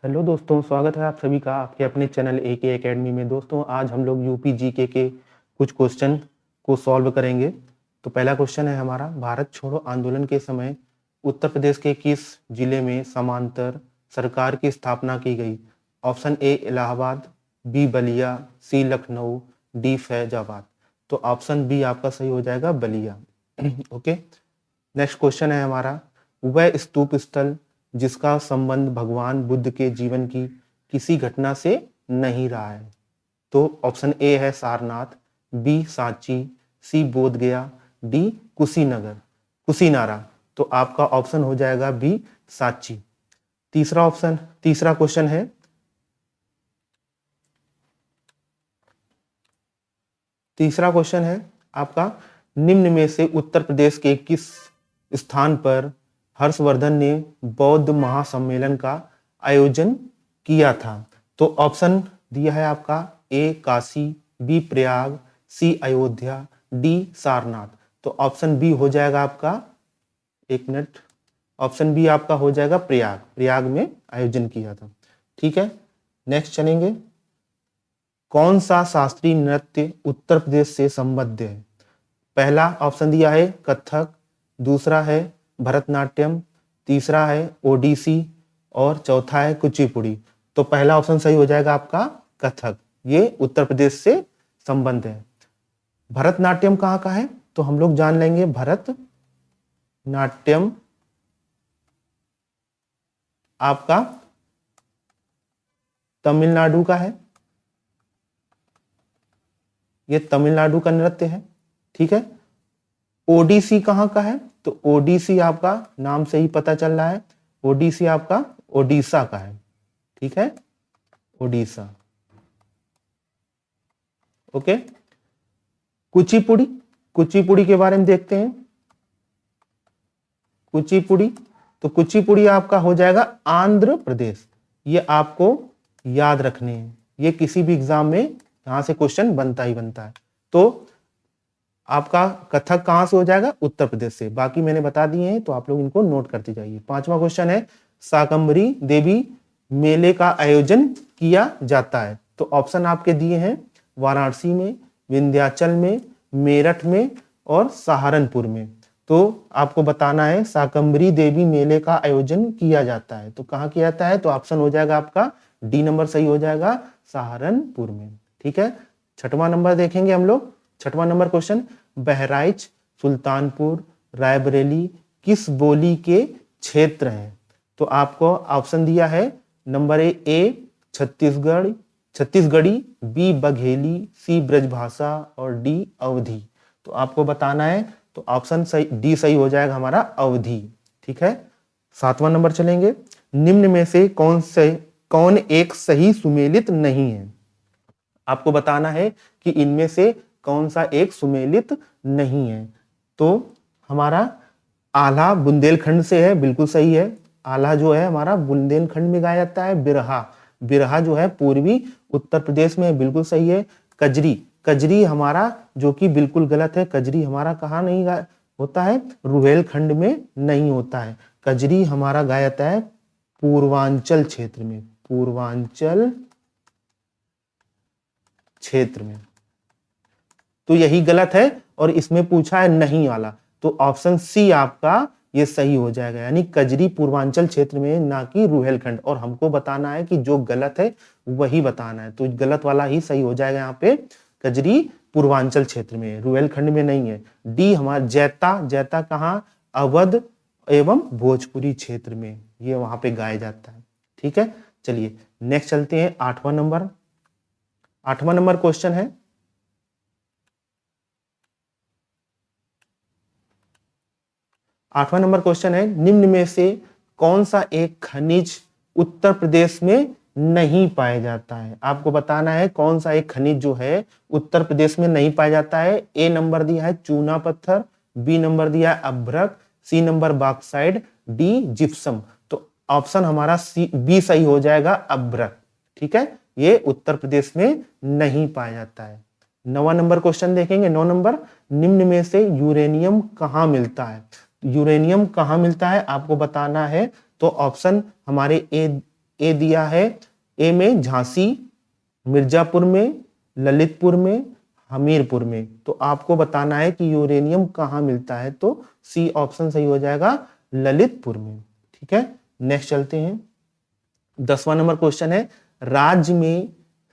Hello दोस्तों, स्वागत है आप सभी का आपके अपने चैनल एके एकेडमी में। दोस्तों, आज हम लोग यूपी जीके के कुछ क्वेश्चन को सॉल्व करेंगे। तो पहला क्वेश्चन है हमारा, भारत छोड़ो आंदोलन के समय उत्तर प्रदेश के किस जिले में समांतर सरकार की स्थापना की गई? Option A Allahabad, B Ballia, C Lucknow, D Faizabad. तो ऑप्शन बी आपका सही हो जाएगा, बलिया। ओके। नेक्स्ट क्वेश्चन है हमारा, वह स्तूप स्थल जिसका संबंध भगवान बुद्ध के जीवन की किसी घटना से नहीं रहा है? तो ऑप्शन ए है सारनाथ, बी सांची, सी बोध गया, डी कुशीनारा। तो आपका ऑप्शन हो जाएगा बी सांची। तीसरा क्वेश्चन है, आपका, निम्न में से उत्तर प्रदेश के किस स्थान पर हर्षवर्धन ने बौद्ध महासम्मेलन का आयोजन किया था? तो ऑप्शन दिया है आपका, ए काशी, बी प्रयाग, सी अयोध्या, डी सारनाथ। तो ऑप्शन बी हो जाएगा आपका, एक मिनट, ऑप्शन बी आपका हो जाएगा प्रयाग में आयोजन किया था। ठीक है, नेक्स्ट चलेंगे। कौन सा शास्त्रीय नृत्य उत्तर प्रदेश से संबद्ध है? पहला ऑप्शन दिया है कथक, दूसरा है भरतनाट्यम, तीसरा है ओडिसी और चौथा है कुचिपुड़ी। तो पहला ऑप्शन सही हो जाएगा आपका कथक, ये उत्तर प्रदेश से संबंध है। भरतनाट्यम कहाँ का है? तो हम लोग जान लेंगे, भरतनाट्यम आपका तमिलनाडु का है, ये तमिलनाडु का नृत्य है। ठीक है। ओडिसी कहाँ का है? तो ओडिसी आपका नाम से ही पता चल रहा है, ओडिसी आपका ओडिशा का है। ठीक है, ओडिशा। ओके। कुचिपुड़ी के बारे में देखते हैं। तो कुचिपुड़ी आपका हो जाएगा आंध्र प्रदेश। ये आपको याद रखने हैं, ये किसी भी एग्जाम में यहां से क्वेश्चन बनता ही बनता है। तो आपका कथक कहां से हो जाएगा? उत्तर प्रदेश से। बाकी मैंने बता दिए हैं, तो आप लोग इनको नोट करते जाइए। पांचवा क्वेश्चन है, शाकंभरी देवी मेले का आयोजन किया जाता है? तो ऑप्शन आपके दिए हैं, वाराणसी में, विंध्याचल में, मेरठ में और सहारनपुर में। तो आपको बताना है शाकंभरी देवी मेले का आयोजन किया जाता है, तो कहाँ किया जाता है? तो ऑप्शन हो जाएगा आपका डी नंबर सही हो जाएगा, सहारनपुर में। ठीक है। छठवां नंबर देखेंगे हम लोग। छठवां नंबर क्वेश्चन, बहराइच, सुल्तानपुर, रायबरेली किस बोली के क्षेत्र हैं? तो आपको ऑप्शन दिया है, number A Chhattisgarhi, B Bagheli, C Brajbhasha और डी अवधी। तो आपको बताना है, तो ऑप्शन सही डी सही हो जाएगा हमारा, अवधी। ठीक है। सातवां नंबर चलेंगे, निम्न में से कौन एक सही सुमेलित नहीं है? आपको बताना है कि इनमें से कौन सा एक सुमेलित नहीं है। तो हमारा आल्हा बुंदेलखंड से है, बिल्कुल सही है। आल्हा जो है हमारा बुंदेलखंड में गाया जाता है। बिरहा जो है पूर्वी उत्तर प्रदेश में, बिल्कुल सही है। कजरी हमारा जो कि बिल्कुल गलत है। कजरी हमारा कहाँ नहीं होता है? रुहेलखंड में नहीं होता है। कजरी हमारा गाया जाता है पूर्वांचल क्षेत्र में, तो यही गलत है और इसमें पूछा है नहीं वाला, तो ऑप्शन सी आपका ये सही हो जाएगा, यानी कजरी पूर्वांचल क्षेत्र में, ना कि रुहेलखंड। और हमको बताना है कि जो गलत है वही बताना है, तो गलत वाला ही सही हो जाएगा यहाँ पे, कजरी पूर्वांचल क्षेत्र में, रुहेलखंड में नहीं है। डी हमारा जैता कहाँ? अवध एवं भोजपुरी क्षेत्र में, ये वहां पे गाया जाता है। ठीक है। चलिए नेक्स्ट चलते हैं। आठवां नंबर क्वेश्चन है, निम्न में से कौन सा एक खनिज उत्तर प्रदेश में नहीं पाया जाता है? आपको बताना है कौन सा एक खनिज जो है उत्तर प्रदेश में नहीं पाया जाता है। ए नंबर दिया है चूना पत्थर, बी नंबर दिया है अभ्रक, C number bauxite, D gypsum. तो ऑप्शन हमारा बी सही हो जाएगा, अभ्रक। ठीक है, ये उत्तर प्रदेश में नहीं पाया जाता है। 9वां नंबर क्वेश्चन देखेंगे। 9 नंबर, निम्न में से यूरेनियम कहाँ मिलता है? यूरेनियम कहाँ मिलता है आपको बताना है। तो ऑप्शन हमारे ए ए दिया है, ए में झांसी, मिर्जापुर में, ललितपुर में, हमीरपुर में। तो आपको बताना है कि यूरेनियम कहाँ मिलता है, तो सी ऑप्शन सही हो जाएगा, ललितपुर में। ठीक है, नेक्स्ट चलते हैं। 10वां नंबर क्वेश्चन है, राज्य में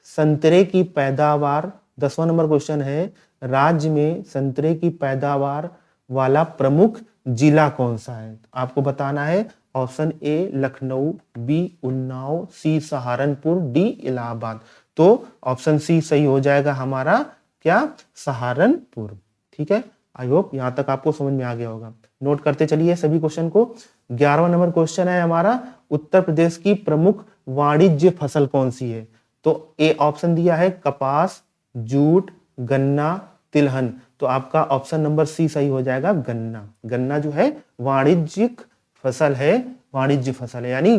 संतरे की पैदावार, 10वां नंबर क्वेश्चन है, राज्य में संतरे की पैदावार वाला प्रमुख जिला कौन सा है। आपको बताना है option A Lucknow, B Unnao, C Saharanpur, D Allahabad. तो ऑप्शन सी सही हो जाएगा हमारा, क्या, सहारनपुर। ठीक है, आई होप यहां तक आपको समझ में आ गया होगा। नोट करते चलिए सभी क्वेश्चन को। 11वां नंबर क्वेश्चन है हमारा, उत्तर प्रदेश की प्रमुख वाणिज्य फसल कौन सी है। तो ए ऑप्शन दिया है कपास, जूट, गन्ना, तिलहन। तो आपका ऑप्शन नंबर सी सही हो जाएगा, गन्ना। गन्ना जो है वाणिज्यिक फसल है, वाणिज्य फसल है, यानी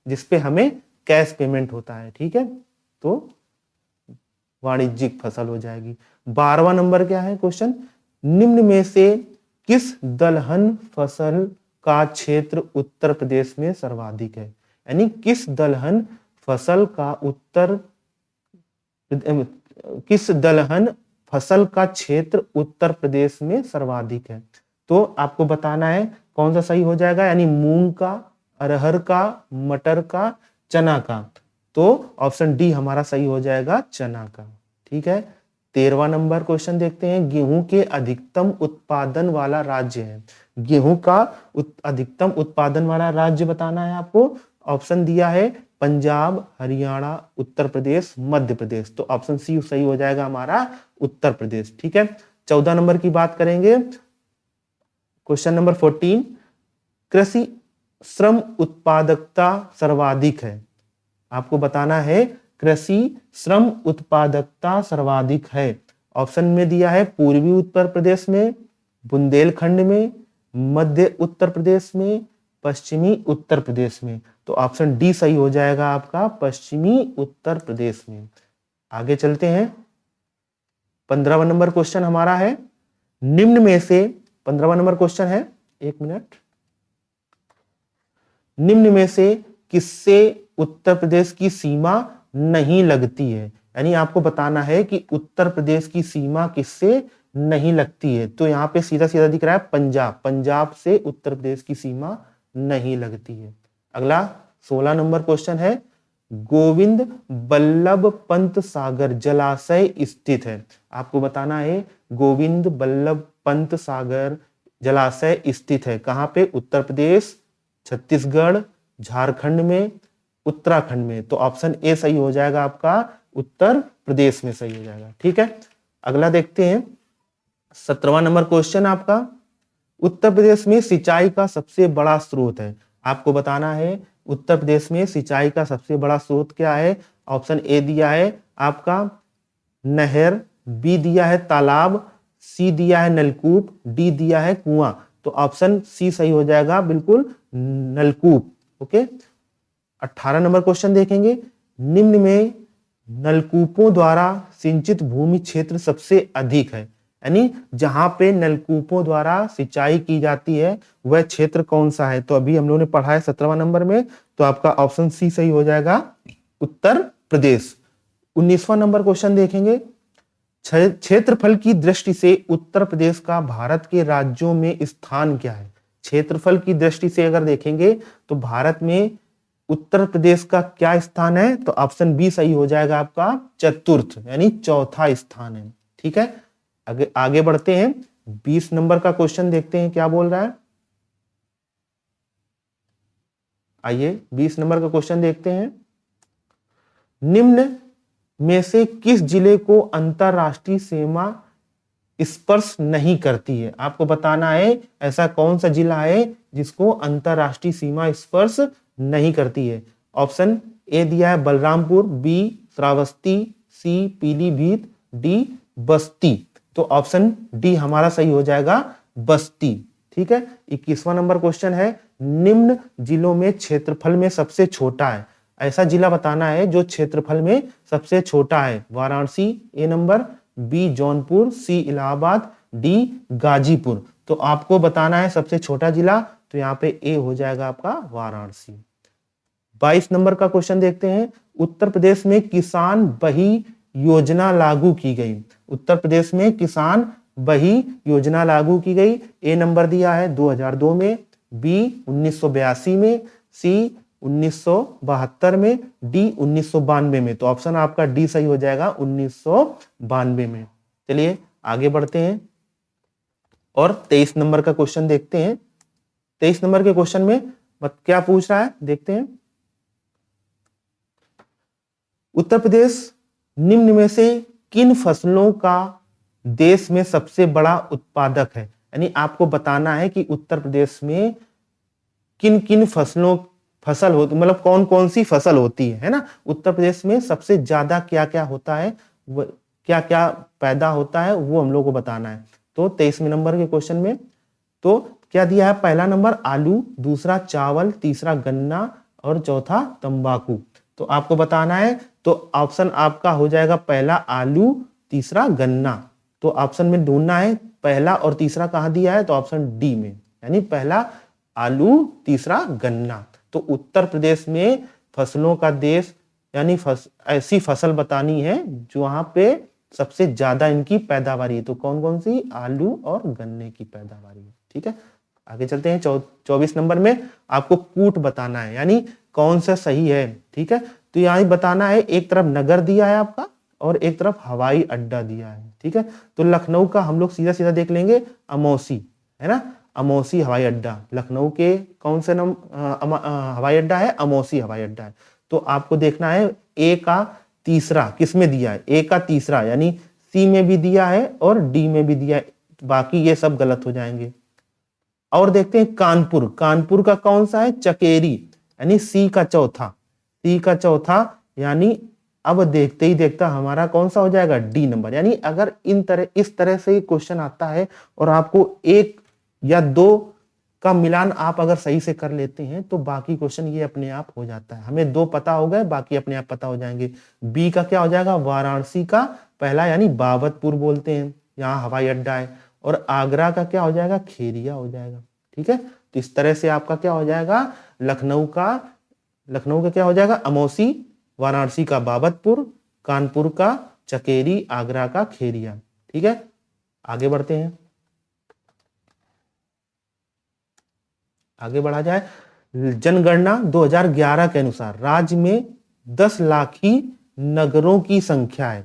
जिस पे हमें कैश पेमेंट होता है। ठीक है, तो वाणिज्यिक फसल हो जाएगी। 12वां नंबर क्या है क्वेश्चन, निम्न में से किस दलहन फसल का क्षेत्र उत्तर प्रदेश में सर्वाधिक है। यानी किस दलहन फसल का क्षेत्र उत्तर प्रदेश में सर्वाधिक है। तो आपको बताना है कौन सा सही हो जाएगा, यानी मूंग का, अरहर का, मटर का, चना का। तो ऑप्शन डी हमारा सही हो जाएगा, चना का। ठीक है, 13वां नंबर क्वेश्चन देखते हैं, गेहूं के अधिकतम उत्पादन वाला राज्य है। गेहूं का अधिकतम उत्पादन वाला राज्य बताना है आपको। ऑप्शन दिया है पंजाब, हरियाणा, उत्तर प्रदेश, मध्य प्रदेश। तो ऑप्शन सी सही हो जाएगा हमारा, उत्तर प्रदेश। ठीक है, 14 नंबर की बात करेंगे, क्वेश्चन नंबर 14, कृषि श्रम उत्पादकता सर्वाधिक है। आपको बताना है कृषि श्रम उत्पादकता सर्वाधिक है। ऑप्शन में दिया है पूर्वी उत्तर प्रदेश में, बुंदेलखंड में, मध्य उत्तर प्रदेश में, पश्चिमी उत्तर प्रदेश में। तो ऑप्शन डी सही हो जाएगा आपका, पश्चिमी उत्तर प्रदेश में। आगे चलते हैं, 15वां नंबर क्वेश्चन हमारा है, निम्न में से, 15वां नंबर क्वेश्चन है, एक मिनट, निम्न में से किससे उत्तर प्रदेश की सीमा नहीं लगती है। यानी आपको बताना है कि उत्तर प्रदेश की सीमा किससे नहीं लगती है। तो यहाँ पे सीधा सीधा दिख रहा है पंजाब, पंजाब से उत्तर प्रदेश की सीमा नहीं लगती है। अगला 16 नंबर क्वेश्चन है, गोविंद बल्लभ पंत सागर जलाशय स्थित है। आपको बताना है गोविंद बल्लभ पंत सागर जलाशय स्थित है कहाँ पे, उत्तर प्रदेश, छत्तीसगढ़, झारखंड में, उत्तराखंड में। तो ऑप्शन ए सही हो जाएगा आपका, उत्तर प्रदेश में सही हो जाएगा। ठीक है, अगला देखते हैं, 17वां नंबर क्वेश्चन आपका, उत्तर प्रदेश में सिंचाई का सबसे बड़ा स्रोत है। आपको बताना है उत्तर प्रदेश में सिंचाई का सबसे बड़ा स्रोत क्या है। ऑप्शन ए दिया है आपका नहर, बी दिया है तालाब, सी दिया है नलकूप, डी दिया है कुआं। तो ऑप्शन सी सही हो जाएगा, बिल्कुल नलकूप। ओके, 18 नंबर क्वेश्चन देखेंगे, निम्न में नलकूपों द्वारा सिंचित भूमि क्षेत्र सबसे अधिक है। यानी जहां पे नलकूपों द्वारा सिंचाई की जाती है वह क्षेत्र कौन सा है। तो अभी हम लोगों ने पढ़ा है 17वां नंबर में, तो आपका ऑप्शन सी सही हो जाएगा, उत्तर प्रदेश। 19वां नंबर क्वेश्चन देखेंगे, क्षेत्रफल की दृष्टि से उत्तर प्रदेश का भारत के राज्यों में स्थान क्या है। क्षेत्रफल की दृष्टि से अगर देखेंगे तो भारत में उत्तर प्रदेश का क्या स्थान है। तो ऑप्शन बी सही हो जाएगा आपका, चतुर्थ, यानी चौथा स्थान है। ठीक है, आगे बढ़ते हैं, 20 नंबर का क्वेश्चन देखते हैं क्या बोल रहा है। आइए 20 नंबर का क्वेश्चन देखते हैं, निम्न में से किस जिले को अंतरराष्ट्रीय सीमा स्पर्श नहीं करती है। आपको बताना है ऐसा कौन सा जिला है जिसको अंतरराष्ट्रीय सीमा स्पर्श नहीं करती है। ऑप्शन ए दिया है बलरामपुर, बी श्रावस्ती, सी पीलीभीत, डी बस्ती। तो ऑप्शन डी हमारा सही हो जाएगा, बस्ती। ठीक है, 21वां नंबर क्वेश्चन है, निम्न जिलों में क्षेत्रफल में सबसे छोटा है। ऐसा जिला बताना है जो क्षेत्रफल में सबसे छोटा है। वाराणसी ए नंबर, बी जौनपुर, सी इलाहाबाद, डी गाजीपुर। तो आपको बताना है सबसे छोटा जिला, तो यहाँ पे ए हो जाएगा आपका वाराणसी। 22 नंबर का क्वेश्चन देखते हैं। उत्तर प्रदेश में किसान बही योजना लागू की गई। उत्तर प्रदेश में किसान बही योजना लागू की गई। ए नंबर दिया है 2002 में, बी 1982 में, सी 1972 में, डी 1992 में। तो ऑप्शन आपका डी सही हो जाएगा 1992 में। चलिए आगे बढ़ते हैं और 23 नंबर का क्वेश्चन देखते हैं। 23 नंबर के क्वेश्चन में क्या पूछ रहा है देखते हैं। उत्तर प्रदेश निम्न में से किन फसलों का देश में सबसे बड़ा उत्पादक है। यानी आपको बताना है कि उत्तर प्रदेश में किन किन फसल होती, मतलब कौन कौन सी फसल होती है ना। उत्तर प्रदेश में सबसे ज्यादा क्या क्या होता है, क्या क्या पैदा होता है, वो हम लोग को बताना है। तो 23वें नंबर के क्वेश्चन में तो क्या दिया है, पहला नंबर आलू, दूसरा चावल, तीसरा गन्ना और चौथा तंबाकू। तो आपको बताना है, तो ऑप्शन आपका हो जाएगा पहला आलू, तीसरा गन्ना। तो ऑप्शन में ढूंढना है पहला और तीसरा कहां दिया है, तो ऑप्शन डी में, यानी पहला आलू, तीसरा गन्ना। तो उत्तर प्रदेश में फसलों का देश, यानी ऐसी फसल बतानी है जो वहां पे सबसे ज्यादा इनकी पैदावारी है। तो कौन कौन सी, आलू और गन्ने की पैदावारी है। ठीक है, आगे चलते हैं। 24 नंबर में आपको कूट बताना है, यानी कौन सा सही है। ठीक है, तो यहाँ बताना है, एक तरफ नगर दिया है आपका और एक तरफ हवाई अड्डा दिया है। ठीक है, तो लखनऊ का हम लोग सीधा सीधा देख लेंगे, अमौसी है ना, अमौसी हवाई अड्डा। लखनऊ के कौन से हवाई अड्डा है, अमौसी हवाई अड्डा है। तो आपको देखना है ए का तीसरा किस में दिया है, ए का तीसरा, यानी सी में भी दिया है और डी में भी दिया है, बाकी ये सब गलत हो जाएंगे। और देखते हैं कानपुर, कानपुर का कौन सा है, चकेरी, यानी सी का चौथा, सी का चौथा, यानी अब देखते ही देखता हमारा कौन सा हो जाएगा, डी नंबर। यानी अगर इस तरह से क्वेश्चन आता है और आपको एक या दो का मिलान आप अगर सही से कर लेते हैं तो बाकी क्वेश्चन ये अपने आप हो जाता है। हमें दो पता हो गए, बाकी अपने आप पता हो जाएंगे। बी का क्या हो जाएगा, वाराणसी का पहला, यानी बाबतपुर बोलते हैं, यहाँ हवाई अड्डा है। और आगरा का क्या हो जाएगा, खेरिया हो जाएगा। ठीक है, तो इस तरह से आपका क्या हो जाएगा, लखनऊ का क्या हो जाएगा, अमौसी, वाराणसी का बाबतपुर, कानपुर का चकेरी, आगरा का खेरिया। ठीक है, आगे बढ़ते हैं, आगे बढ़ा जाए। जनगणना 2011 के अनुसार राज्य में 10 लाखी नगरों की संख्या है,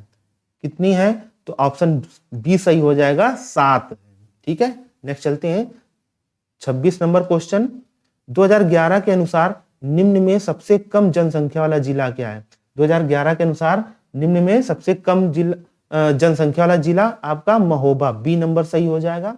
कितनी है, तो ऑप्शन बी सही हो जाएगा, 7। ठीक है, नेक्स्ट चलते हैं। 26 नंबर क्वेश्चन, 2011 के अनुसार निम्न में सबसे कम जनसंख्या वाला जिला क्या है। 2011 के अनुसार निम्न में सबसे कम जनसंख्या वाला जिला आपका महोबा, बी नंबर सही हो जाएगा।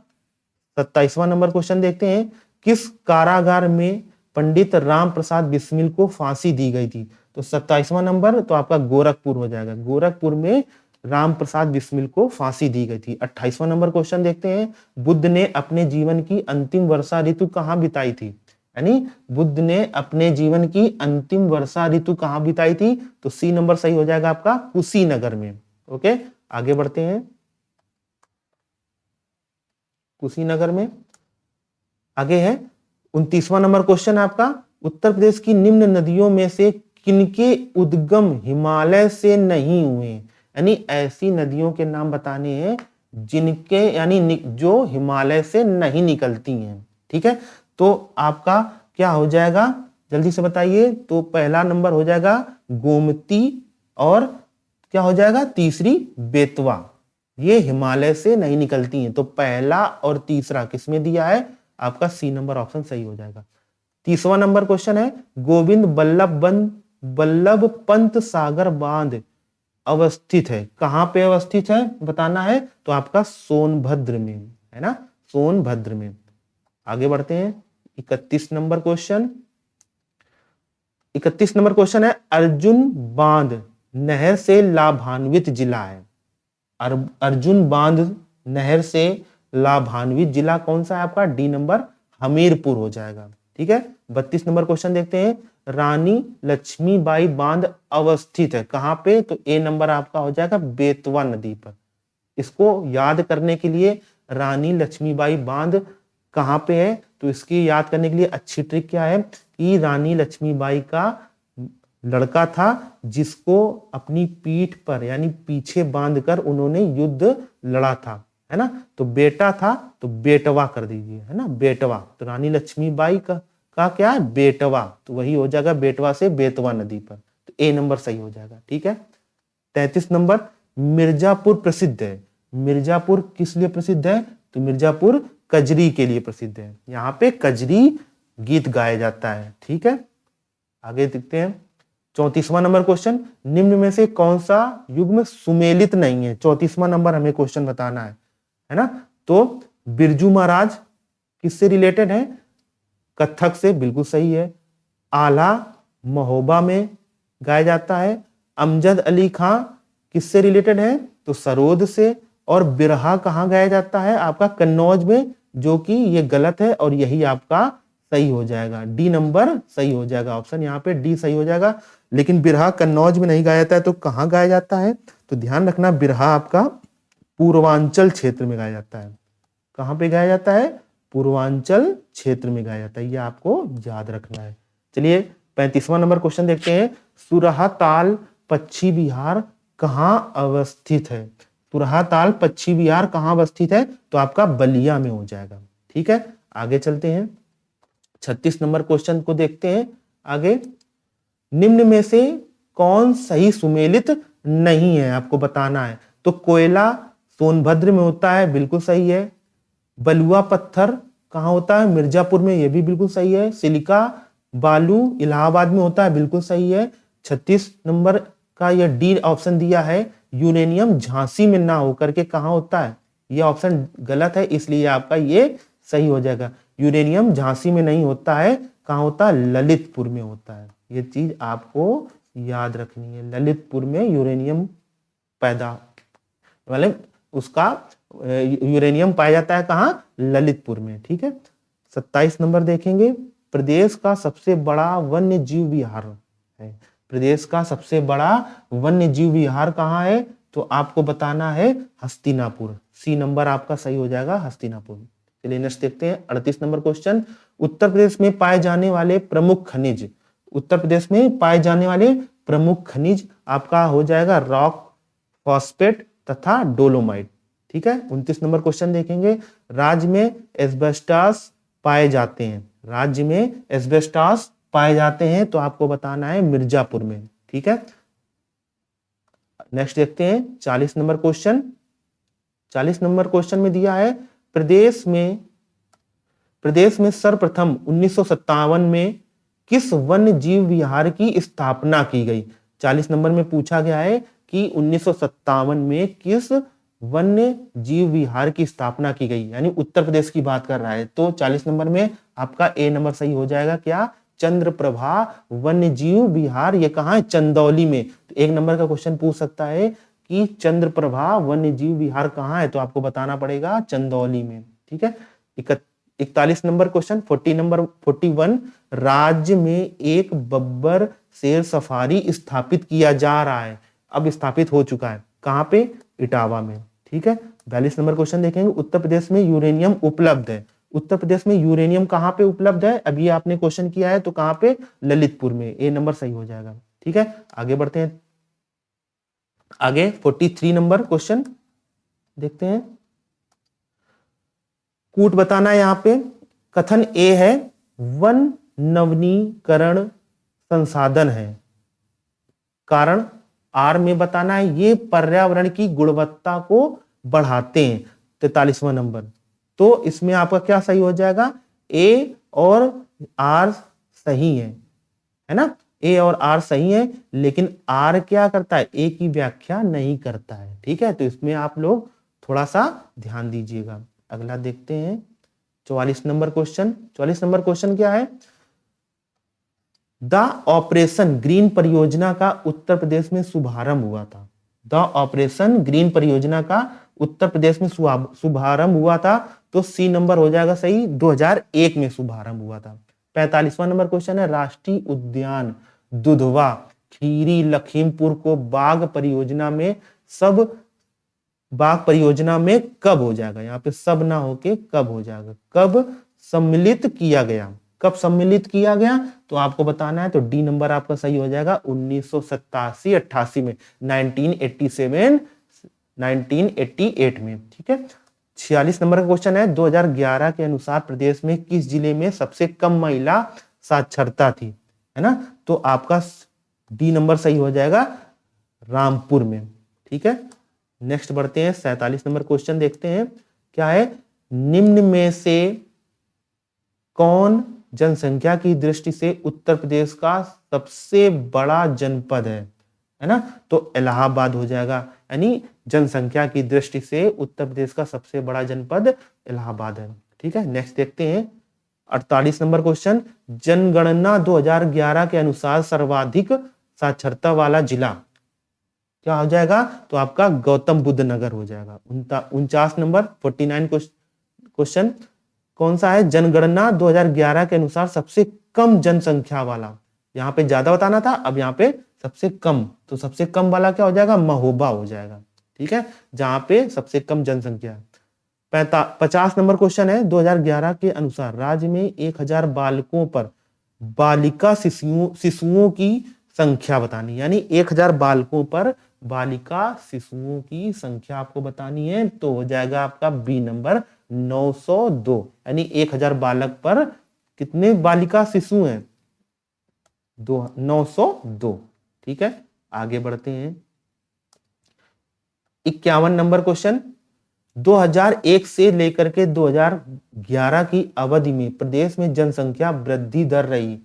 27वां नंबर क्वेश्चन देखते हैं, किस कारागार में पंडित राम प्रसाद बिस्मिल को फांसी दी गई थी। तो 27वां नंबर तो आपका गोरखपुर हो जाएगा, गोरखपुर में राम प्रसाद बिस्मिल को फांसी दी गई थी। 28वां नंबर क्वेश्चन देखते हैं, बुद्ध ने अपने जीवन की अंतिम वर्षा ऋतु कहां बिताई थी। यानी बुद्ध ने अपने जीवन की अंतिम वर्षा ऋतु कहां बिताई थी, तो सी नंबर सही हो जाएगा आपका, कुशीनगर में। ओके, आगे बढ़ते हैं, कुशीनगर में। आगे है 29वां नंबर क्वेश्चन आपका, उत्तर प्रदेश की निम्न नदियों में से किनके उद्गम हिमालय से नहीं हुए। यानी ऐसी नदियों के नाम बताने हैं जिनके, यानी जो हिमालय से नहीं निकलती हैं। ठीक है, तो आपका क्या हो जाएगा, जल्दी से बताइए। तो पहला नंबर हो जाएगा गोमती और क्या हो जाएगा, तीसरी बेतवा। ये हिमालय से नहीं निकलती हैं, तो पहला और तीसरा किसमें दिया है, आपका सी नंबर ऑप्शन सही हो जाएगा। 30वां नंबर क्वेश्चन है, गोविंद बल्लभ पंत सागर बांध अवस्थित है, कहां पे अवस्थित है बताना है, तो आपका सोनभद्र में है ना, सोनभद्र में। आगे बढ़ते हैं, 31 नंबर क्वेश्चन। 31 नंबर क्वेश्चन है, अर्जुन बांध नहर से लाभान्वित जिला है। अर्जुन बांध नहर से लाभान्वित जिला कौन सा है आपका, डी नंबर हमीरपुर हो जाएगा। ठीक है, 32 नंबर क्वेश्चन देखते हैं, रानी लक्ष्मीबाई बांध अवस्थित है कहां पे, तो ए नंबर आपका हो जाएगा बेतवा नदी पर। इसको याद करने के लिए, रानी लक्ष्मीबाई बांध कहां पे है, तो इसकी याद करने के लिए अच्छी ट्रिक क्या है कि रानी लक्ष्मीबाई का लड़का था जिसको अपनी पीठ पर यानी पीछे बांधकर उन्होंने युद्ध लड़ा था, है ना। तो बेटा था तो बेटवा कर दीजिए, है ना, बेटवा। तो रानी लक्ष्मीबाई का क्या है, बेटवा, तो वही हो जाएगा बेटवा से बेतवा नदी पर। तो ए नंबर सही हो जाएगा, ठीक है। 33 नंबर, मिर्जापुर प्रसिद्ध है। मिर्जापुर किस लिए प्रसिद्ध है, तो मिर्जापुर कजरी के लिए प्रसिद्ध है। यहाँ पे कजरी गीत गाया जाता है, ठीक है। आगे देखते हैं 34वां नंबर क्वेश्चन, निम्न में से कौन सा युग्म सुमेलित नहीं है। 34वां नंबर हमें क्वेश्चन बताना है ना। तो बिरजू महाराज किससे रिलेटेड है, कथक से, बिल्कुल सही है। आला महोबा में गाया जाता है। अमजद अली खां किससे रिलेटेड है, तो सरोद से। और बिरहा कहाँ गाया जाता है, आपका कन्नौज में, जो कि ये गलत है और यही आपका सही हो जाएगा। डी नंबर सही हो जाएगा, ऑप्शन यहाँ पे डी सही हो जाएगा। लेकिन बिरहा कन्नौज में नहीं गाया जाता है, तो कहाँ गाया जाता है, तो ध्यान रखना बिरहा आपका पूर्वांचल क्षेत्र में गाया जाता है। कहाँ पे गाया जाता है, पूर्वांचल क्षेत्र में गाया जाता है, ये आपको याद रखना है। चलिए 35वां नंबर क्वेश्चन देखते हैं, सुरहा ताल पश्चिम बिहार कहाँ अवस्थित है। सुरहा ताल पश्चिम बिहार कहाँ अवस्थित है, तो आपका बलिया में हो जाएगा, ठीक है। आगे चलते हैं 36 नंबर क्वेश्चन को देखते हैं। आगे, निम्न में से कौन सही सुमेलित नहीं है, आपको बताना है। तो कोयला सोनभद्र में होता है, बिल्कुल सही है। बलुआ पत्थर कहाँ होता है, मिर्जापुर में, यह भी बिल्कुल सही है। सिलिका बालू इलाहाबाद में होता है, बिल्कुल सही है। 36 नंबर का यह डी ऑप्शन दिया है, यूरेनियम झांसी में ना होकर के कहाँ होता है, यह ऑप्शन गलत है, इसलिए आपका ये सही हो जाएगा। यूरेनियम झांसी में नहीं होता है, कहाँ होता है, ललितपुर में होता है। ये चीज आपको याद रखनी है, ललितपुर में यूरेनियम पैदा, मतलब उसका यूरेनियम पाया जाता है कहाँ, ललितपुर में, ठीक है। 27 नंबर देखेंगे, प्रदेश का सबसे बड़ा वन्य जीव विहार है। प्रदेश का सबसे बड़ा वन्य जीव विहार कहाँ है, तो आपको बताना है हस्तिनापुर। सी नंबर आपका सही हो जाएगा, हस्तिनापुर। चलिए नेक्स्ट देखते हैं 38 नंबर क्वेश्चन, उत्तर प्रदेश में पाए जाने वाले प्रमुख खनिज। उत्तर प्रदेश में पाए जाने वाले प्रमुख खनिज आपका हो जाएगा रॉक, फॉस्फेट तथा डोलोमाइट, ठीक है। 29 नंबर क्वेश्चन देखेंगे, राज्य में एस्बेस्टॉस पाए जाते हैं। राज्य में एस्बेस्टॉस पाए जाते हैं, तो आपको बताना है मिर्जापुर में, ठीक है। नेक्स्ट देखते हैं 40 नंबर क्वेश्चन। 40 नंबर क्वेश्चन में दिया है, प्रदेश में सर्वप्रथम 1957 में किस वन्य जीव विहार की स्थापना की गई। 40 नंबर में पूछा गया है कि 1957 में किस वन्य जीव विहार की स्थापना की गई, यानी उत्तर प्रदेश की बात कर रहा है। तो 40 नंबर में आपका ए नंबर सही हो जाएगा, क्या, चंद्रप्रभा वन्य जीव विहार, ये कहाँ है, चंदौली में। तो एक नंबर का क्वेश्चन पूछ सकता है कि चंद्रप्रभा वन्य जीव विहार कहाँ है, तो आपको बताना पड़ेगा चंदौली में, ठीक है। 41 नंबर क्वेश्चन, 41, राज्य में एक बब्बर शेर सफारी स्थापित किया जा रहा है, अब स्थापित हो चुका है, कहाँ पे, इटावा में, ठीक है। 42 नंबर क्वेश्चन देखेंगे, उत्तर प्रदेश में यूरेनियम उपलब्ध है। उत्तर प्रदेश में यूरेनियम कहाँ पे उपलब्ध है, अभी आपने क्वेश्चन किया है, तो कहाँ पे, ललितपुर में, ए नंबर सही हो जाएगा, ठीक है। आगे बढ़ते हैं, आगे 43 नंबर क्वेश्चन देखते हैं। कूट बताना है यहाँ पे, कथन ए है वन नवीनीकरण संसाधन है, कारण आर में बताना है ये पर्यावरण की गुणवत्ता को बढ़ाते हैं। 43वां नंबर, तो इसमें आपका क्या सही हो जाएगा, ए और आर सही है ना, ए और आर सही है, लेकिन आर क्या करता है, ए की व्याख्या नहीं करता है, ठीक है। तो इसमें आप लोग थोड़ा सा ध्यान दीजिएगा। अगला देखते हैं 44 नंबर क्वेश्चन। 44 नंबर क्वेश्चन क्या है, द ऑपरेशन ग्रीन परियोजना का उत्तर प्रदेश में शुभारंभ हुआ था। द ऑपरेशन ग्रीन परियोजना का उत्तर प्रदेश में शुभारंभ हुआ था, तो सी नंबर हो जाएगा सही, 2001 में शुभारंभ हुआ था। 45वां नंबर क्वेश्चन है, राष्ट्रीय उद्यान दुधवा खीरी लखीमपुर को बाघ परियोजना में कब हो जाएगा, यहाँ पे सब ना होके कब हो जाएगा, कब सम्मिलित किया गया, कब सम्मिलित किया गया, तो आपको बताना है, तो डी नंबर आपका सही हो जाएगा 1987-88 में, 1987 1988 में। ठीक है, 46 नंबर का क्वेश्चन है, 2011 के अनुसार प्रदेश में किस जिले में सबसे कम महिला साक्षरता थी, है ना, तो आपका डी नंबर सही हो जाएगा रामपुर में। ठीक है, नेक्स्ट बढ़ते हैं, 47 नंबर क्वेश्चन देखते हैं क्या है, निम्न में से कौन जनसंख्या की दृष्टि से उत्तर प्रदेश का सबसे बड़ा जनपद है ना, तो इलाहाबाद हो जाएगा, यानी जनसंख्या की दृष्टि से उत्तर प्रदेश का सबसे बड़ा जनपद इलाहाबाद है। ठीक है, नेक्स्ट देखते हैं 48 नंबर क्वेश्चन, जनगणना 2011 के अनुसार सर्वाधिक साक्षरता वाला जिला क्या हो जाएगा, तो आपका गौतम बुद्ध नगर हो जाएगा। 49 नंबर 49 क्वेश्चन, कौन सा है, जनगणना 2011 के अनुसार सबसे कम जनसंख्या वाला, यहाँ पे ज्यादा बताना था, अब यहाँ पे सबसे कम, तो सबसे कम वाला क्या हो जाएगा, महोबा हो जाएगा। ठीक है, जहां पे सबसे कम जनसंख्या है। 50 नंबर क्वेश्चन है, 2011 के अनुसार राज्य में 1000 बालकों पर बालिका शिशुओं की संख्या बतानी, यानी 1000 बालकों पर बालिका शिशुओं की संख्या आपको बतानी है, तो हो जाएगा आपका बी नंबर 902, यानी 1000 बालक पर कितने बालिका शिशु हैं, 902। ठीक है, आगे बढ़ते हैं, 51 नंबर क्वेश्चन, 2001 से लेकर के 2011 की अवधि में प्रदेश में जनसंख्या वृद्धि दर रही,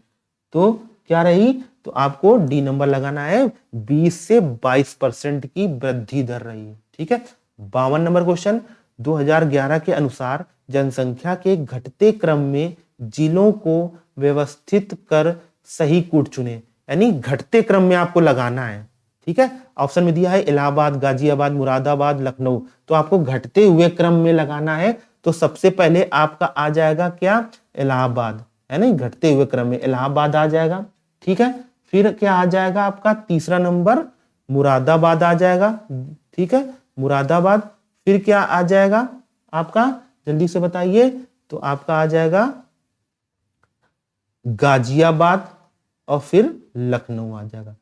तो क्या रही, तो आपको डी नंबर लगाना है, 20 से 22% की वृद्धि दर रही। ठीक है, 52 नंबर क्वेश्चन, 2011 के अनुसार जनसंख्या के घटते क्रम में जिलों को व्यवस्थित कर सही कूट चुने, यानी घटते क्रम में आपको लगाना है। ठीक है, ऑप्शन में दिया है इलाहाबाद, गाजियाबाद, मुरादाबाद, लखनऊ, तो आपको घटते हुए क्रम में लगाना है, तो सबसे पहले आपका आ जाएगा क्या, इलाहाबाद, है ना, घटते हुए क्रम में इलाहाबाद आ जाएगा। ठीक है, फिर क्या आ जाएगा आपका तीसरा नंबर, मुरादाबाद आ जाएगा। ठीक है, मुरादाबाद, फिर क्या आ जाएगा आपका, जल्दी से बताइए, तो आपका आ जाएगा गाजियाबाद, और फिर लखनऊ आ जाएगा।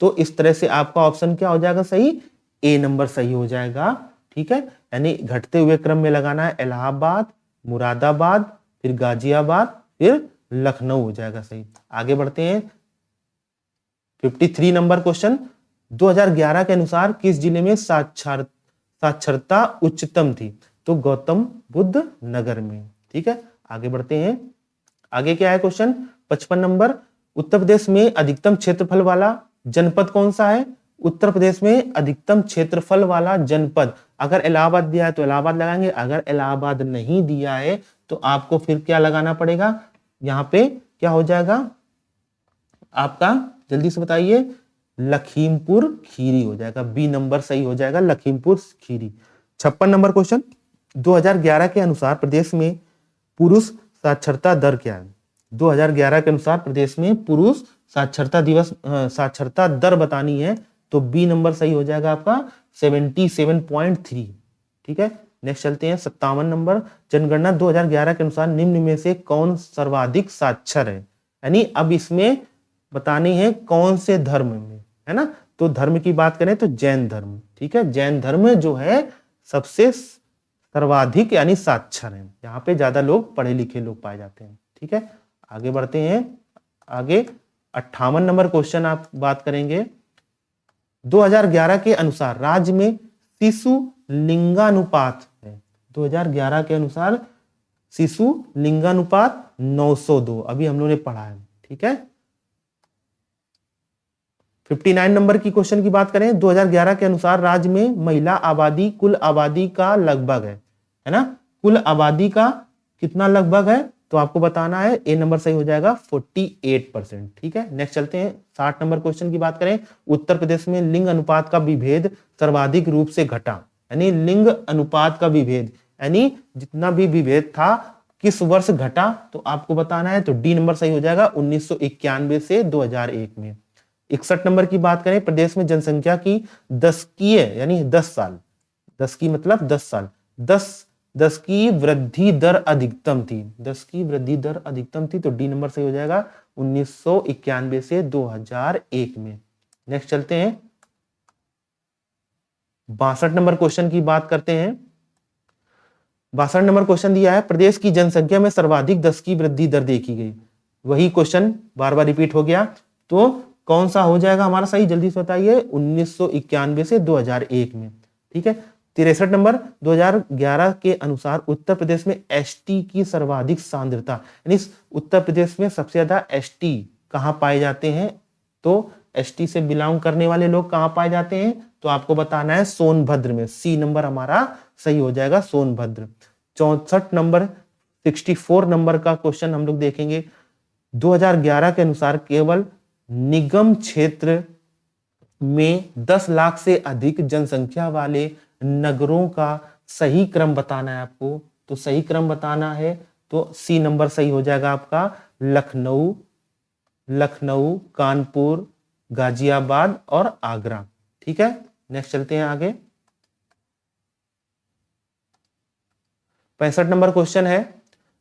तो इस तरह से आपका ऑप्शन क्या हो जाएगा सही, ए नंबर सही हो जाएगा। ठीक है, यानी घटते हुए क्रम में लगाना है, इलाहाबाद, मुरादाबाद, फिर गाजियाबाद, फिर लखनऊ हो जाएगा सही। आगे बढ़ते हैं, 53 नंबर क्वेश्चन, 2011 के अनुसार किस जिले में साक्षरता उच्चतम थी, तो गौतम बुद्ध नगर में। ठीक है, आगे बढ़ते हैं, आगे क्या है क्वेश्चन 55 नंबर, उत्तर प्रदेश में अधिकतम क्षेत्रफल वाला जनपद कौन सा है, उत्तर प्रदेश में अधिकतम क्षेत्रफल वाला जनपद, अगर इलाहाबाद दिया है तो इलाहाबाद लगाएंगे, अगर इलाहाबाद नहीं दिया है तो आपको फिर क्या लगाना पड़ेगा, यहाँ पे क्या हो जाएगा आपका, जल्दी से बताइए, लखीमपुर खीरी हो जाएगा, बी नंबर सही हो जाएगा, लखीमपुर खीरी। 56 नंबर क्वेश्चन, 2011 के अनुसार प्रदेश में पुरुष साक्षरता दर क्या है, 2011 के अनुसार प्रदेश में पुरुष साक्षरता दर बतानी है, तो बी नंबर सही हो जाएगा आपका 77.3। ठीक है, नेक्स्ट चलते हैं 57 नंबर, जनगणना 2011 के अनुसार निम्न में से कौन सर्वाधिक साक्षर है, यानी अब इसमें बतानी है कौन से धर्म में, है ना, तो धर्म की बात करें तो जैन धर्म। ठीक है, जैन धर्म जो है सबसे सर्वाधिक यानी साक्षर है, यहाँ पे ज्यादा लोग पढ़े लिखे लोग पाए जाते हैं। ठीक है, आगे बढ़ते हैं, आगे 58 नंबर क्वेश्चन आप बात करेंगे, 2011 के अनुसार राज्य में शिशु लिंगानुपात है, 2011 के अनुसार शिशु लिंगानुपात 902, अभी हम लोगों ने पढ़ा है। ठीक है, 59 नंबर की क्वेश्चन की बात करें, 2011 के अनुसार राज्य में महिला आबादी कुल आबादी का लगभग है ना, कुल आबादी का कितना लगभग है, तो आपको बताना है, ए नंबर सही हो जाएगा 48%। ठीक है, नेक्स्ट चलते हैं 60 नंबर क्वेश्चन की बात करें, उत्तर प्रदेश में लिंग अनुपात का विभेद सर्वाधिक रूप से घटा, यानी लिंग अनुपात का विभेद, यानी जितना भी विभेद था किस वर्ष घटा, तो आपको बताना है, तो डी नंबर सही हो जाएगा 1991 से 2001 में। 61 नंबर की बात करें, प्रदेश में जनसंख्या की दशकीय यानी 10 साल, 10 की मतलब 10 साल, 10 10 की वृद्धि दर अधिकतम थी, 10 की वृद्धि दर अधिकतम थी, तो डी नंबर सही हो जाएगा 1991 से 2001 में। नेक्स्ट चलते हैं 62 नंबर क्वेश्चन की बात करते हैं। 62 नंबर क्वेश्चन दिया है, प्रदेश की जनसंख्या में सर्वाधिक 10 की वृद्धि दर देखी गई। वही क्वेश्चन बार बार रिपीट हो गया, तो कौन सा हो जाएगा हमारा सही, जल्दी से बताइए। 1991 से 2001 में, ठीक है। 63 नंबर, 2011 के अनुसार उत्तर प्रदेश में एसटी की सर्वाधिक सांद्रता, यानी उत्तर प्रदेश में सबसे ज्यादा एसटी कहां पाए जाते हैं, तो एसटी से बिलोंग करने वाले लोग कहां पाए जाते हैं, तो आपको बताना है सोनभद्र में। सी नंबर हमारा सही हो जाएगा, सोनभद्र। 64 नंबर, 64 नंबर का क्वेश्चन हम लोग देखेंगे। 2011 के अनुसार केवल निगम क्षेत्र में 10 लाख से अधिक जनसंख्या वाले नगरों का सही क्रम बताना है आपको, तो सही क्रम बताना है तो सी नंबर सही हो जाएगा आपका, लखनऊ, लखनऊ, कानपुर, गाजियाबाद और आगरा, ठीक है। नेक्स्ट चलते हैं आगे। 65 नंबर क्वेश्चन है,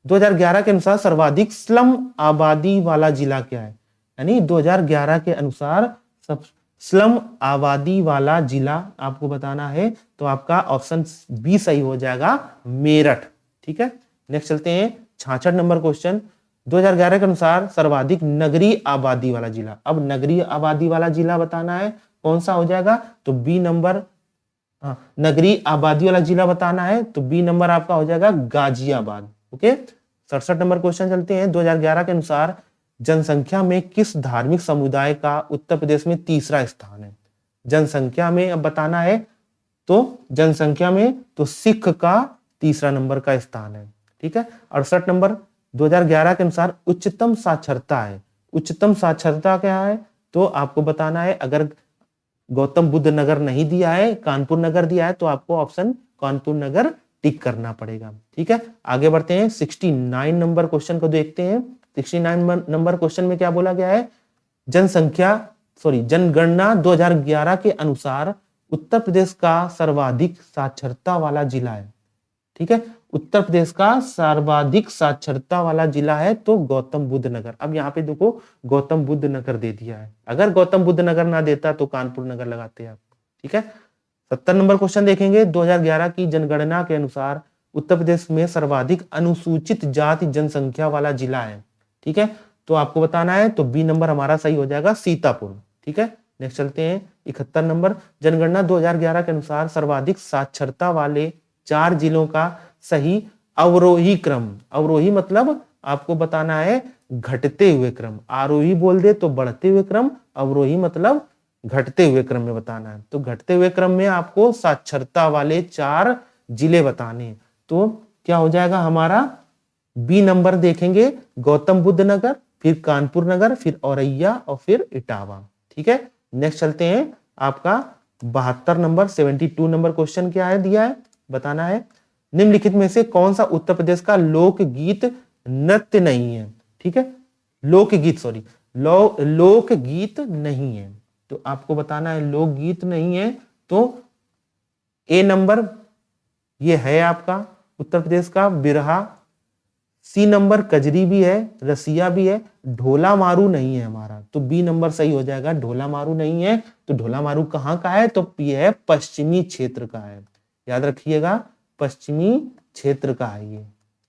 2011 के अनुसार सर्वाधिक स्लम आबादी वाला जिला क्या है, यानी 2011 के अनुसार सब स्लम आबादी वाला जिला आपको बताना है, तो आपका ऑप्शन बी सही हो जाएगा, मेरठ, ठीक है। नेक्स्ट चलते हैं 66 नंबर क्वेश्चन, 2011 के अनुसार सर्वाधिक नगरीय आबादी वाला जिला। अब नगरीय आबादी वाला जिला बताना है, कौन सा हो जाएगा, तो बी नंबर, नगरीय आबादी वाला जिला बताना है, तो बी नंबर आपका हो जाएगा गाजियाबाद, ओके। 67 नंबर क्वेश्चन चलते हैं, 2011 के अनुसार जनसंख्या में किस धार्मिक समुदाय का उत्तर प्रदेश में तीसरा स्थान है। जनसंख्या में अब बताना है, तो जनसंख्या में तो सिख का तीसरा नंबर का स्थान है, ठीक है। 68 नंबर, 2011 के अनुसार उच्चतम साक्षरता है। उच्चतम साक्षरता क्या है, तो आपको बताना है, अगर गौतम बुद्ध नगर नहीं दिया है, कानपुर नगर दिया है, तो आपको ऑप्शन कानपुर नगर टिक करना पड़ेगा, ठीक है। आगे बढ़ते हैं 69 नंबर क्वेश्चन को देखते हैं। 69 नंबर क्वेश्चन में क्या बोला गया है, जनगणना 2011 के अनुसार उत्तर प्रदेश का सर्वाधिक साक्षरता वाला जिला है, ठीक है। उत्तर प्रदेश का सर्वाधिक साक्षरता वाला जिला है तो गौतम बुद्ध नगर। अब यहाँ पे देखो गौतम बुद्ध नगर दे दिया है, अगर गौतम बुद्ध नगर ना देता तो कानपुर नगर लगाते हैं आप, ठीक है। 70 नंबर क्वेश्चन देखेंगे, 2011 की जनगणना के अनुसार उत्तर प्रदेश में सर्वाधिक अनुसूचित जाति जनसंख्या वाला जिला है, ठीक है। तो आपको बताना है, तो बी नंबर हमारा सही हो जाएगा, सीतापुर, ठीक है। नेक्स्ट चलते हैं 71 नंबर, जनगणना 2011 के अनुसार सर्वाधिक साक्षरता वाले 4 जिलों का सही अवरोही क्रम, अवरोही मतलब आपको बताना है घटते हुए क्रम, आरोही बोल दे तो बढ़ते हुए क्रम, अवरोही मतलब घटते हुए क्रम में बताना है। तो घटते हुए क्रम में आपको साक्षरता वाले 4 जिले बताने, तो क्या हो जाएगा हमारा, बी नंबर देखेंगे, गौतम बुद्ध नगर, फिर कानपुर नगर, फिर औरैया और फिर इटावा, ठीक है। नेक्स्ट चलते हैं आपका 72 नंबर, 72 नंबर क्वेश्चन क्या है दिया है, बताना है, निम्नलिखित में से कौन सा उत्तर प्रदेश का लोकगीत नृत्य नहीं है, ठीक है। लोकगीत सॉरी लोकगीत नहीं है, तो आपको बताना है लोकगीत नहीं है, तो ए नंबर ये है आपका उत्तर प्रदेश का बिरहा, सी नंबर कजरी भी है, रसिया भी है, ढोला मारू नहीं है हमारा, तो बी नंबर सही हो जाएगा, ढोला मारू नहीं है। तो ढोला मारू कहाँ का है, तो ये है पश्चिमी क्षेत्र का है, याद रखिएगा पश्चिमी क्षेत्र का है ये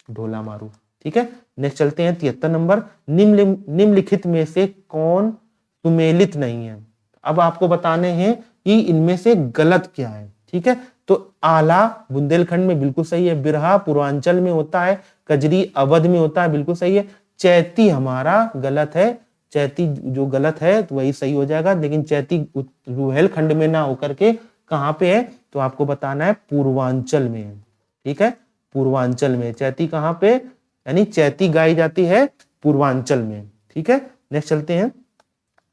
ढोला मारू, ठीक है। नेक्स्ट चलते हैं 73 नंबर, निम्नलिखित में से कौन सुमेलित नहीं है। अब आपको बताने हैं कि इनमें से गलत क्या है, ठीक है। तो आला बुंदेलखंड में बिल्कुल सही है, बिरहा पूर्वांचल में होता है, कजरी अवध में होता है, बिल्कुल सही है। चैती हमारा गलत है, चैती जो गलत है तो वही सही हो जाएगा, लेकिन चैती रुहेलखंड में ना होकर के कहां पे है, तो आपको बताना है पूर्वांचल में, ठीक है। पूर्वांचल में चैती कहां पे, यानी चैती गाई जाती है पूर्वांचल में, ठीक है। नेक्स्ट चलते हैं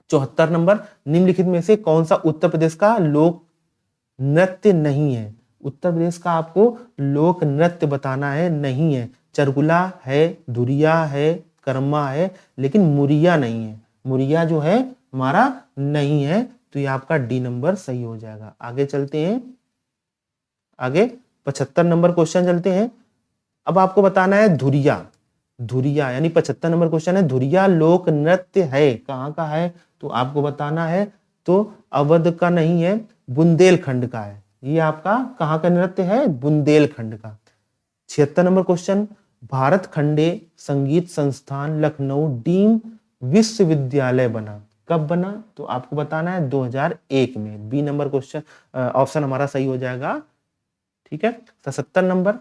74 नंबर, निम्नलिखित में से कौन सा उत्तर प्रदेश का लोक नृत्य नहीं है। उत्तर प्रदेश का आपको लोक नृत्य बताना है, नहीं है। चरगुला है, धुरिया है, कर्मा है, लेकिन मुरिया नहीं है, मुरिया जो है हमारा नहीं है, तो ये आपका डी नंबर सही हो जाएगा। आगे चलते हैं, आगे 75 नंबर क्वेश्चन चलते हैं, अब आपको बताना है धुरिया। धुरिया यानी 75 नंबर क्वेश्चन है, धुरिया लोक नृत्य है, कहाँ का है तो आपको बताना है, तो अवध का नहीं है, बुंदेलखंड का है। ये आपका कहाँ का नृत्य है, बुंदेलखंड का। 76 नंबर क्वेश्चन, भारत खंडे संगीत संस्थान लखनऊ डीम विश्वविद्यालय बना, कब बना तो आपको बताना है 2001 में। बी नंबर क्वेश्चन ऑप्शन हमारा सही हो जाएगा। ठीक है। 77 नंबर,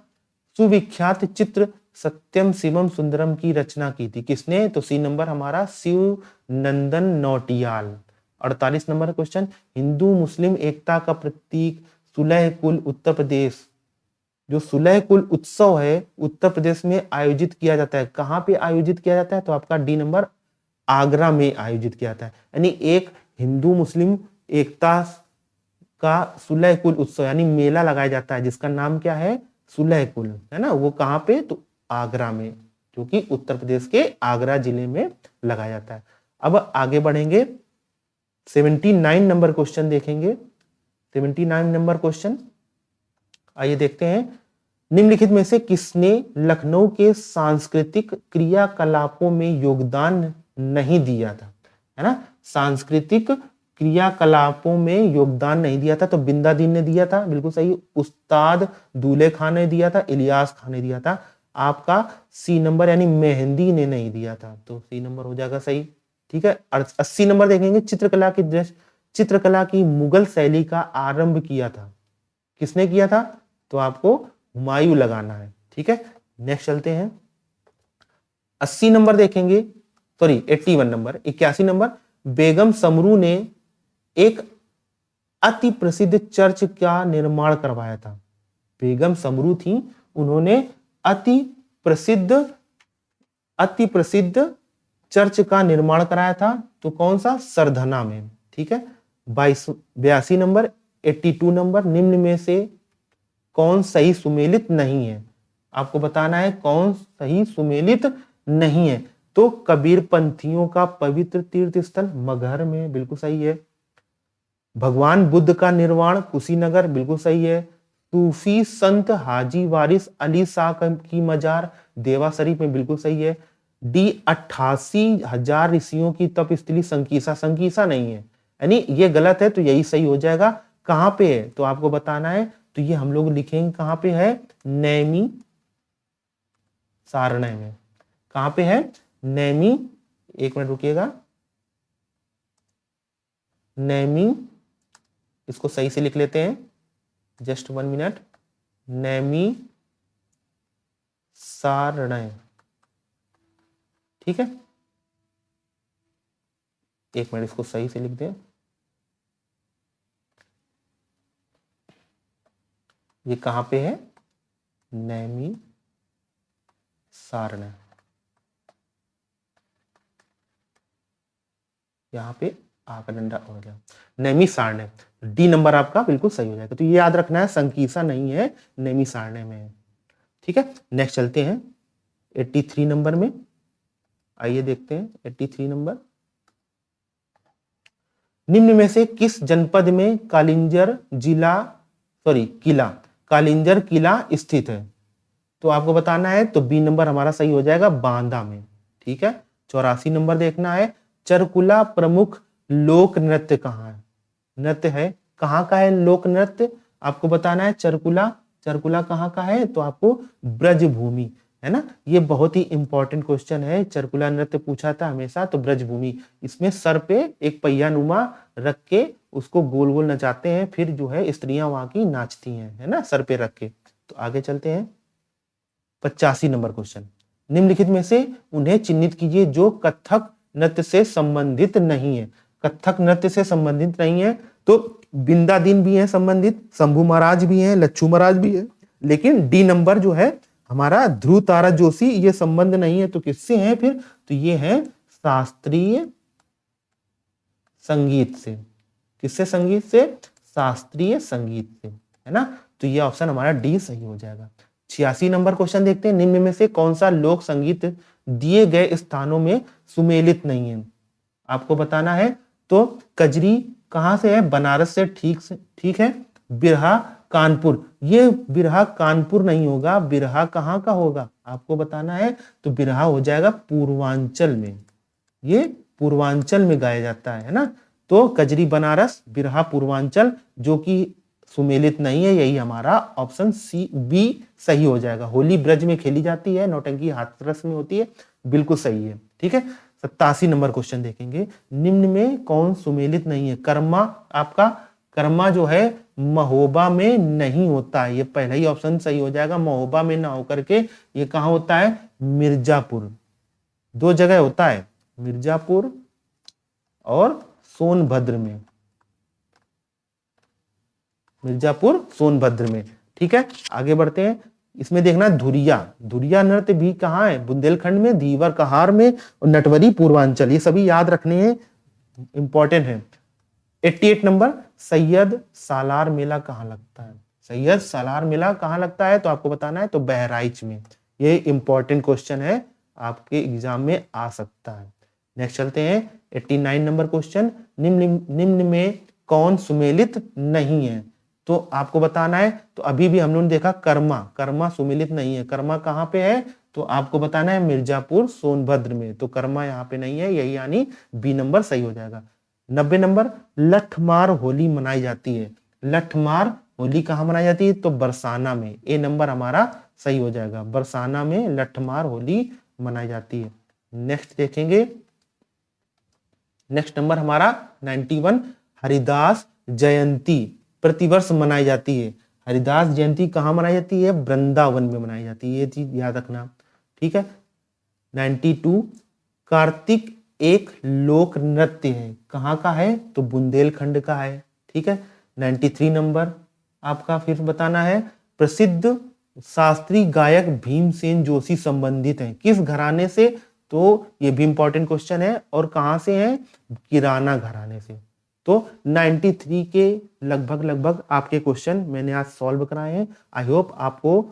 सुविख्यात चित्र सत्यम शिवम सुंदरम की रचना की थी किसने, तो सी नंबर हमारा शिव नंदन नौटियाल। 48 नंबर क्वेश्चन, हिंदू मुस्लिम एकता का प्रतीक सुलह कुल उत्तर प्रदेश, जो सुलह कुल उत्सव है उत्तर प्रदेश में आयोजित किया जाता है, कहां पे आयोजित किया जाता है तो आपका डी नंबर आगरा में आयोजित किया जाता है। यानी एक हिंदू मुस्लिम एकता का सुलह कुल उत्सव यानी मेला लगाया जाता है जिसका नाम क्या है, सुलह कुल, है ना, वो कहां पे तो आगरा में, जो कि उत्तर प्रदेश के आगरा जिले में लगाया जाता है। अब आगे बढ़ेंगे, 79 नंबर क्वेश्चन देखेंगे। 79 नंबर क्वेश्चन आइए देखते हैं, निम्नलिखित में से किसने लखनऊ के सांस्कृतिक क्रियाकलापों में योगदान नहीं दिया था, है ना, सांस्कृतिक क्रियाकलापों में योगदान नहीं दिया था, तो बिंदा दीन ने दिया था, बिल्कुल सही। उस्ताद दूल्हे खान ने दिया था, इलियास खान ने दिया था। आपका सी नंबर यानी मेहंदी ने नहीं दिया था, तो सी नंबर हो जाएगा सही। ठीक है। 80 नंबर देखेंगे, चित्रकला की दृश्य, चित्रकला की मुगल शैली का आरंभ किया था, किसने किया था तो आपको हुमायूं लगाना है। ठीक है। नेक्स्ट चलते हैं, 80 नंबर देखेंगे, सॉरी 81 नंबर, 81 नंबर, बेगम समरू ने एक अति प्रसिद्ध चर्च का निर्माण करवाया था। बेगम समरू थी, उन्होंने अति प्रसिद्ध चर्च का निर्माण कराया था, तो कौन सा, सरधना में। ठीक है। 82 नंबर, 82 नंबर, निम्न में से कौन सही सुमेलित नहीं है, आपको बताना है कौन सही सुमेलित नहीं है, तो कबीर पंथियों का पवित्र तीर्थ स्थल मगहर में, बिल्कुल सही है। भगवान बुद्ध का निर्वाण कुशीनगर, बिल्कुल सही है। सूफी संत हाजी वारिस अली शाह की मजार देवा शरीफ में, बिल्कुल सही है। डी 88,000 ऋषियों की तपस्थली संकीसा, संकीसा नहीं है, यानी ये गलत है, तो यही सही हो जाएगा। कहां पे है तो आपको बताना है, तो ये हम लोग लिखेंगे कहां पे है, नैमी सारणय में। कहां पे है, नैमी, एक मिनट रुकिएगा, नैमी, इसको सही से लिख लेते हैं, जस्ट 1 मिनट, नैमी सारणय। ठीक है, एक मिनट इसको सही से लिख दें, ये कहां पे है, नैमी सारणय, यहाँ पे आका डंडा हो गया, नैमी सारण्य। डी नंबर आपका बिल्कुल सही हो जाएगा, तो ये याद रखना है, संकीसा नहीं है, नैमी सारण्य में है। ठीक है। नेक्स्ट चलते हैं 83 नंबर में, आइए देखते हैं 83 नंबर, निम्न में से किस जनपद में कालिंजर कालिंजर किला स्थित है, तो आपको बताना है, तो बी नंबर हमारा सही हो जाएगा, बांदा में। ठीक है। 84 नंबर देखना है, चरकुला प्रमुख लोक नृत्य कहाँ है, नृत्य है, कहाँ का है लोक नृत्य, आपको बताना है, चरकुला कहाँ का है, तो आपको ब्रजभूमि, है ना, ये बहुत ही इंपॉर्टेंट क्वेश्चन है, चरकुला नृत्य पूछा था हमेशा, तो ब्रजभूमि, इसमें सर पे एक पहिया नुमा रख के उसको गोल गोल नचाते हैं, फिर जो है स्त्रियां वहां की नाचती हैं, है ना, सर पे रख के। तो आगे चलते हैं, 85 नंबर क्वेश्चन, निम्नलिखित में से उन्हें चिन्हित कीजिए जो कथक नृत्य से संबंधित नहीं है। कथक नृत्य से संबंधित नहीं है, तो बिंदा दिन भी है संबंधित, शंभू महाराज भी है, लच्छू महाराज भी है, लेकिन डी नंबर जो है हमारा ध्रुव तारा जोशी, ये संबंध नहीं है, तो किससे है फिर, तो ये है शास्त्रीय संगीत से, किससे, संगीत से, शास्त्रीय संगीत से, है ना, तो ये ऑप्शन हमारा डी सही हो जाएगा। 86 नंबर क्वेश्चन देखते हैं, निम्न में से कौन सा लोक संगीत दिए गए स्थानों में सुमेलित नहीं है, आपको बताना है, तो कजरी कहां से है, बनारस से, ठीक है। बिरहा कानपुर। ये बिरहा कानपुर नहीं होगा, बिरहा कहाँ का होगा आपको बताना है, तो बिरहा हो जाएगा पूर्वांचल में, ये पूर्वांचल में गाया जाता है ना। तो कजरी बनारस, बिरहा पूर्वांचल, जो कि सुमेलित नहीं है, यही हमारा ऑप्शन सी बी सही हो जाएगा। होली ब्रज में खेली जाती है, नौटंकी हाथरस में होती है, बिल्कुल सही है। ठीक है, 87 नंबर क्वेश्चन देखेंगे, निम्न में कौन सुमेलित नहीं है। कर्मा, आपका कर्मा जो है महोबा में नहीं होता है, ये पहला ही ऑप्शन सही हो जाएगा। महोबा में ना होकर के ये कहाँ होता है, मिर्जापुर, दो जगह होता है, मिर्जापुर और सोनभद्र में, मिर्जापुर सोनभद्र में। ठीक है, आगे बढ़ते हैं। इसमें देखना धुरिया, धुरिया नृत्य भी कहाँ है, बुंदेलखंड में, धीवर कहार में और नटवरी पूर्वांचल, ये सभी याद रखने हैं, इंपॉर्टेंट है। 88 नंबर, सैयद सालार मेला कहाँ लगता है। सैयद सालार मेला कहाँ लगता है, तो आपको बताना है, तो बहराइच में। ये इंपॉर्टेंट क्वेश्चन है, आपके एग्जाम में आ सकता है। नेक्स्ट चलते हैं 89 नंबर क्वेश्चन, निम्न में कौन सुमेलित नहीं है, तो आपको बताना है। तो अभी भी हम लोगों ने देखा कर्मा, कर्मा सुमेलित नहीं है, कर्मा कहाँ पे है, तो आपको बताना है मिर्जापुर सोनभद्र में, तो कर्मा यहाँ पे नहीं है, यही यानी बी नंबर सही हो जाएगा। 90 नंबर, लठमार होली मनाई जाती है। लठमार होली कहाँ मनाई जाती है, तो बरसाना में, ए नंबर हमारा सही हो जाएगा, बरसाना में लठमार होली मनाई जाती है। नेक्स्ट देखेंगे, नेक्स्ट नंबर हमारा 91, हरिदास जयंती प्रतिवर्ष मनाई जाती है। हरिदास जयंती कहाँ मनाई जाती है, वृंदावन में मनाई जाती है, ये चीज याद रखना। ठीक है, 92, कार्तिक एक लोक नृत्य है, कहाँ का है, तो बुंदेलखंड का है। ठीक है, 93 नंबर आपका फिर बताना है, प्रसिद्ध शास्त्रीय गायक भीमसेन जोशी संबंधित हैं, किस घराने से, तो ये भी इंपॉर्टेंट क्वेश्चन है, और कहां से है, किराना घराने से। तो 93 के लगभग आपके क्वेश्चन मैंने आज सॉल्व कराए हैं। आई होप आपको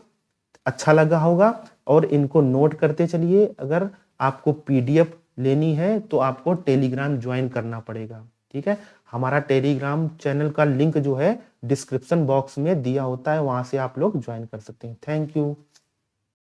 अच्छा लगा होगा, और इनको नोट करते चलिए। अगर आपको पीडीएफ लेनी है तो आपको टेलीग्राम ज्वाइन करना पड़ेगा। ठीक है, हमारा टेलीग्राम चैनल का लिंक जो है डिस्क्रिप्शन बॉक्स में दिया होता है, वहां से आप लोग ज्वाइन कर सकते हैं। Thank you.